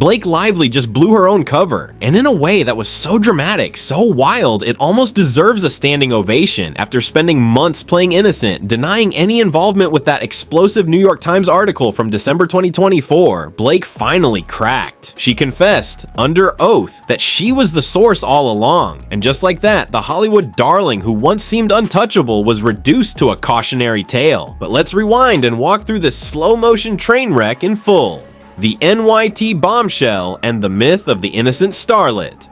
Blake Lively just blew her own cover, and in a way that was so dramatic, so wild, it almost deserves a standing ovation after spending months playing innocent, denying any involvement with that explosive New York Times article from December 2024. Blake finally cracked. She confessed, under oath, that she was the source all along, and just like that, the Hollywood darling who once seemed untouchable was reduced to a cautionary tale. But let's rewind and walk through this slow-motion train wreck in full. The NYT bombshell and the myth of the innocent starlet.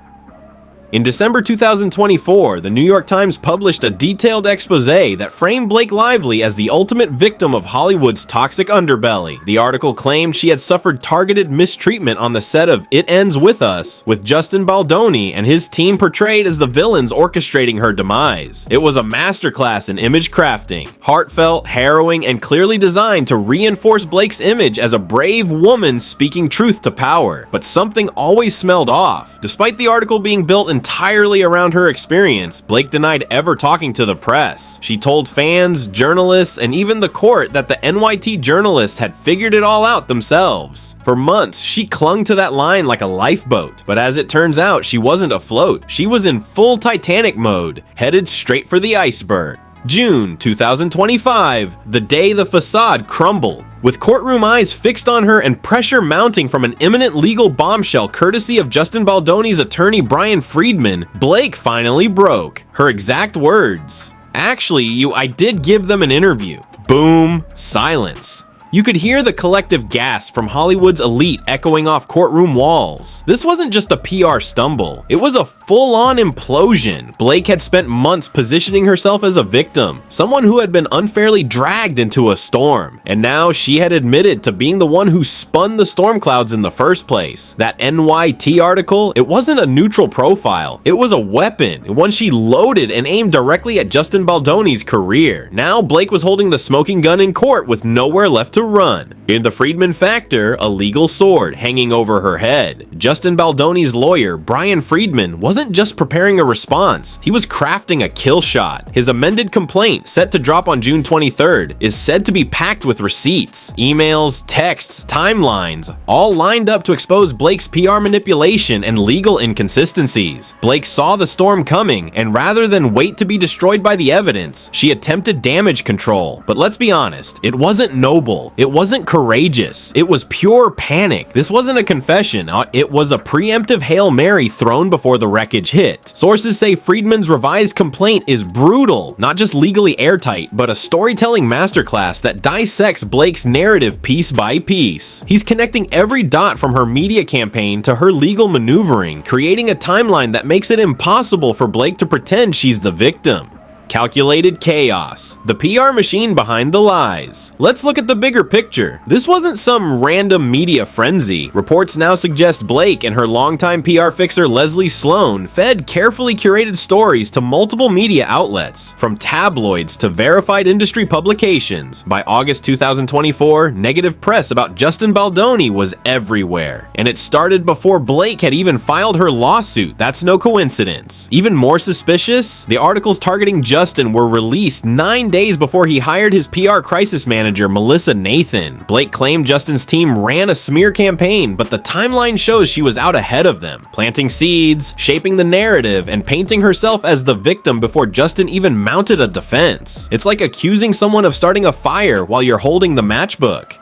In December 2024, the New York Times published a detailed expose that framed Blake Lively as the ultimate victim of Hollywood's toxic underbelly. The article claimed she had suffered targeted mistreatment on the set of It Ends With Us, with Justin Baldoni and his team portrayed as the villains orchestrating her demise. It was a masterclass in image crafting, heartfelt, harrowing, and clearly designed to reinforce Blake's image as a brave woman speaking truth to power. But something always smelled off. Despite the article being built entirely around her experience, Blake denied ever talking to the press. She told fans, journalists, and even the court that the NYT journalists had figured it all out themselves. For months, she clung to that line like a lifeboat, but as it turns out, she wasn't afloat. She was in full Titanic mode, headed straight for the iceberg. June 2025, the day the facade crumbled. With courtroom eyes fixed on her and pressure mounting from an imminent legal bombshell courtesy of Justin Baldoni's attorney Brian Friedman, Blake finally broke. Her exact words, "Actually, I did give them an interview." Boom, silence. You could hear the collective gasp from Hollywood's elite echoing off courtroom walls. This wasn't just a PR stumble, it was a full-on implosion. Blake had spent months positioning herself as a victim, someone who had been unfairly dragged into a storm, and now she had admitted to being the one who spun the storm clouds in the first place. That NYT article, it wasn't a neutral profile, it was a weapon, one she loaded and aimed directly at Justin Baldoni's career. Now Blake was holding the smoking gun in court with nowhere left to run. In the Friedman factor, a legal sword hanging over her head. Justin Baldoni's lawyer, Brian Friedman, wasn't just preparing a response, he was crafting a kill shot. His amended complaint, set to drop on June 23rd, is said to be packed with receipts, emails, texts, timelines, all lined up to expose Blake's PR manipulation and legal inconsistencies. Blake saw the storm coming, and rather than wait to be destroyed by the evidence, she attempted damage control. But let's be honest, it wasn't noble. It wasn't courageous. It was pure panic. This wasn't a confession. It was a preemptive Hail Mary thrown before the wreckage hit. Sources say Friedman's revised complaint is brutal, not just legally airtight, but a storytelling masterclass that dissects Blake's narrative piece by piece. He's connecting every dot from her media campaign to her legal maneuvering, creating a timeline that makes it impossible for Blake to pretend she's the victim. Calculated chaos, the PR machine behind the lies. Let's look at the bigger picture. This wasn't some random media frenzy. Reports now suggest Blake and her longtime PR fixer Leslie Sloan fed carefully curated stories to multiple media outlets, from tabloids to verified industry publications. By August 2024, negative press about Justin Baldoni was everywhere, and it started before Blake had even filed her lawsuit. That's no coincidence. Even more suspicious, the articles targeting Justin were released 9 days before he hired his PR crisis manager, Melissa Nathan. Blake claimed Justin's team ran a smear campaign, but the timeline shows she was out ahead of them, planting seeds, shaping the narrative, and painting herself as the victim before Justin even mounted a defense. It's like accusing someone of starting a fire while you're holding the matchbook.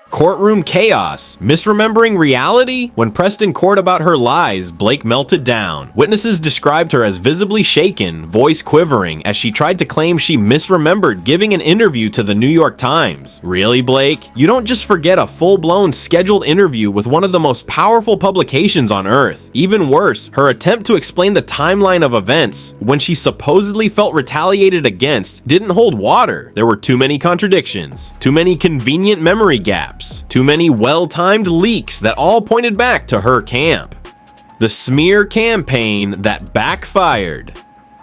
Courtroom chaos, misremembering reality? When pressed in court about her lies, Blake melted down. Witnesses described her as visibly shaken, voice quivering, as she tried to claim she misremembered giving an interview to the New York Times. Really, Blake? You don't just forget a full-blown scheduled interview with one of the most powerful publications on Earth. Even worse, her attempt to explain the timeline of events when she supposedly felt retaliated against didn't hold water. There were too many contradictions, too many convenient memory gaps, too many well-timed leaks that all pointed back to her camp. The smear campaign that backfired.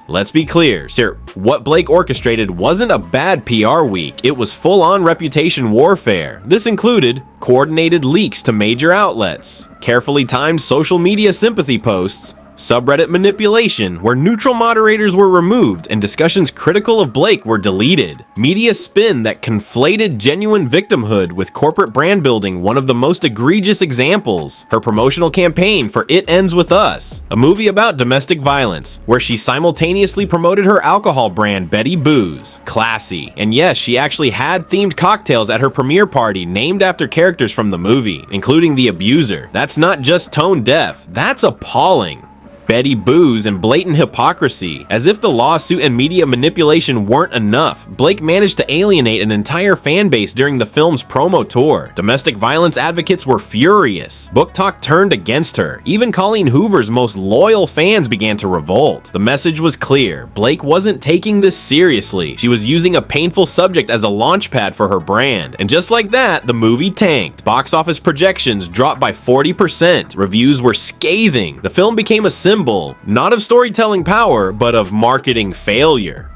Let's be clear, sir, what Blake orchestrated wasn't a bad PR week, it was full-on reputation warfare. This included coordinated leaks to major outlets, carefully timed social media sympathy posts, subreddit manipulation, where neutral moderators were removed and discussions critical of Blake were deleted, media spin that conflated genuine victimhood with corporate brand building, one of the most egregious examples, her promotional campaign for It Ends With Us, a movie about domestic violence, where she simultaneously promoted her alcohol brand Betty Booze, classy, and yes, she actually had themed cocktails at her premiere party named after characters from the movie, including the abuser. That's not just tone deaf, that's appalling. Betty Booze and blatant hypocrisy. As if the lawsuit and media manipulation weren't enough, Blake managed to alienate an entire fan base during the film's promo tour. Domestic violence advocates were furious. Book Talk turned against her. Even Colleen Hoover's most loyal fans began to revolt. The message was clear. Blake wasn't taking this seriously. She was using a painful subject as a launchpad for her brand. And just like that, the movie tanked. Box office projections dropped by 40%. Reviews were scathing. The film became a symbol, not of storytelling power, but of marketing failure.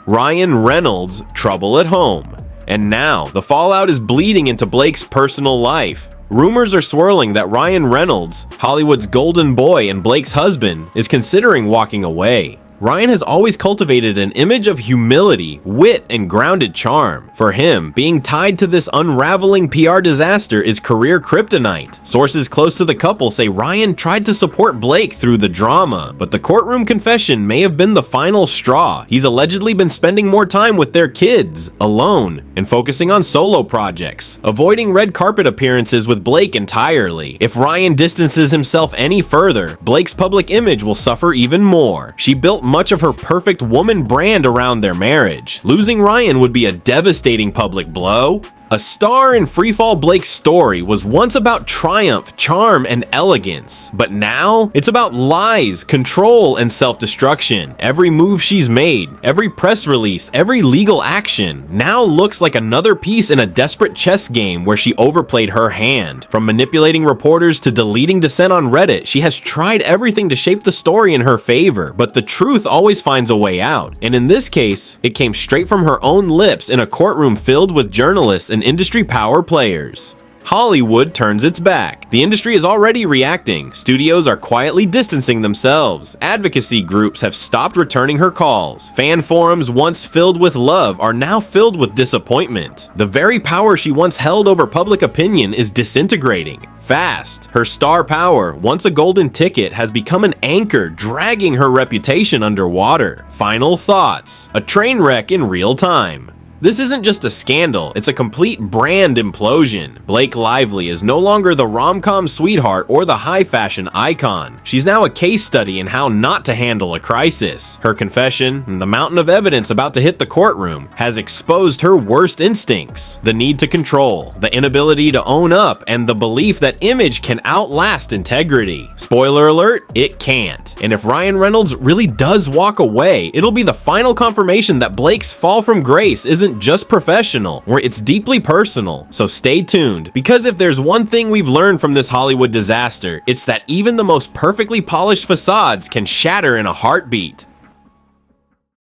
Ryan Reynolds' trouble at home. And now, the fallout is bleeding into Blake's personal life. Rumors are swirling that Ryan Reynolds, Hollywood's golden boy and Blake's husband, is considering walking away. Ryan has always cultivated an image of humility, wit, and grounded charm. For him, being tied to this unraveling PR disaster is career kryptonite. Sources close to the couple say Ryan tried to support Blake through the drama, but the courtroom confession may have been the final straw. He's allegedly been spending more time with their kids, alone, and focusing on solo projects, avoiding red carpet appearances with Blake entirely. If Ryan distances himself any further, Blake's public image will suffer even more. She built much of her perfect woman brand around their marriage. Losing Ryan would be a devastating public blow. A star in Freefall Blake's story was once about triumph, charm, and elegance, but now it's about lies, control, and self-destruction. Every move she's made, every press release, every legal action now looks like another piece in a desperate chess game where she overplayed her hand. From manipulating reporters to deleting dissent on Reddit, she has tried everything to shape the story in her favor, but the truth always finds a way out. And in this case, it came straight from her own lips in a courtroom filled with journalists and industry power players. Hollywood turns its back. The industry is already reacting. Studios are quietly distancing themselves. Advocacy groups have stopped returning her calls. Fan forums once filled with love are now filled with disappointment. The very power she once held over public opinion is disintegrating fast. Her star power, once a golden ticket, has become an anchor dragging her reputation underwater. Final thoughts. A train wreck in real time. This isn't just a scandal, it's a complete brand implosion. Blake Lively is no longer the rom-com sweetheart or the high-fashion icon. She's now a case study in how not to handle a crisis. Her confession, and the mountain of evidence about to hit the courtroom, has exposed her worst instincts. The need to control, the inability to own up, and the belief that image can outlast integrity. Spoiler alert, it can't. And if Ryan Reynolds really does walk away, it'll be the final confirmation that Blake's fall from grace isn't just professional, or it's deeply personal. So stay tuned, because if there's one thing we've learned from this Hollywood disaster, it's that even the most perfectly polished facades can shatter in a heartbeat.